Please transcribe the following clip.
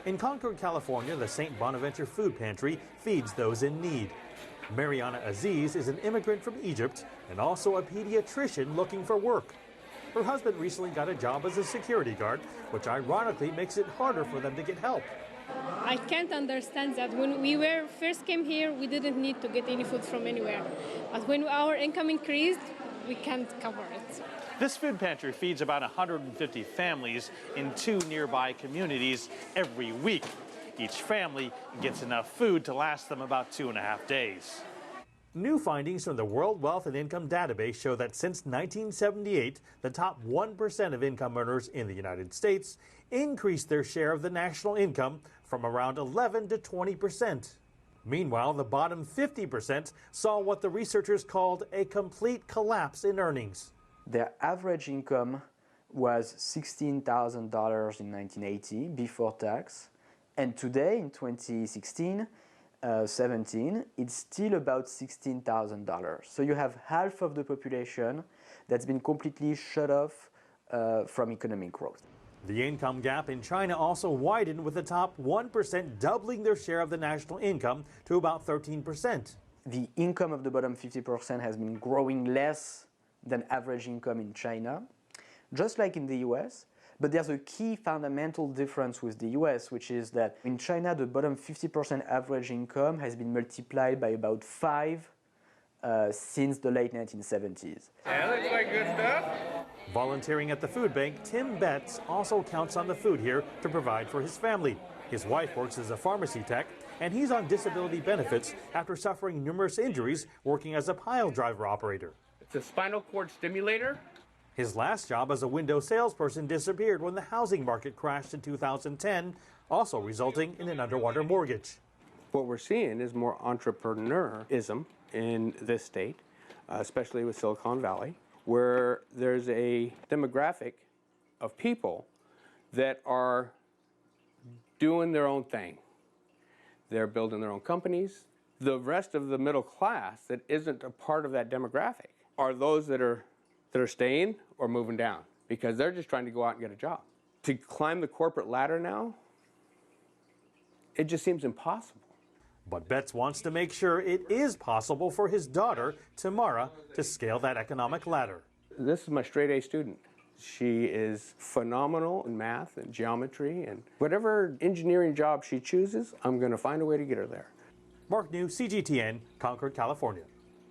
In Concord, California, the St. Bonaventure Food Pantry feeds those in need. Mariana Aziz is an immigrant from Egypt and also a pediatrician looking for work. Her husband recently got a job as a security guard, which ironically makes it harder for them to get help. I can't understand that. When we first came here, we didn't need to get any food from anywhere. But when our income increased, we can't cover it. This food pantry feeds about 150 families in 2 nearby communities every week. Each family gets enough food to last them about 2.5 days. New findings from the World Wealth and Income Database show that since 1978, the top 1% of income earners in the United States increased their share of the national income from around 11 to 20%. Meanwhile, the bottom 50% saw what the researchers called a complete collapse in earnings. Their average income was $16,000 in 1980 before tax, and today in 2016, 17, it's still about $16,000. So you have half of the population that's been completely shut off from economic growth. The income gap in China also widened, with the top 1% doubling their share of the national income to about 13%. The income of the bottom 50% has been growing less than average income in China, just like in the US. But there's a key fundamental difference with the US, which is that in China, the bottom 50% average income has been multiplied by about 5 since the late 1970s. Yeah, looks like good stuff. Volunteering at the food bank, Tim Betts also counts on the food here to provide for his family. His wife works as a pharmacy tech, and he's on disability benefits after suffering numerous injuries working as a pile driver operator. It's a spinal cord stimulator. His last job as a window salesperson disappeared when the housing market crashed in 2010, also resulting in an underwater mortgage. What we're seeing is more entrepreneurism in this state, especially with Silicon Valley, where there's a demographic of people that are doing their own thing. They're building their own companies. The rest of the middle class that isn't a part of that demographic are those that are staying or moving down because they're just trying to go out and get a job. To climb the corporate ladder now, it just seems impossible. But Betts wants to make sure it is possible for his daughter, Tamara, to scale that economic ladder. This is my straight A student. She is phenomenal in math and geometry, and whatever engineering job she chooses, I'm going to find a way to get her there. Mark New, CGTN, Concord, California.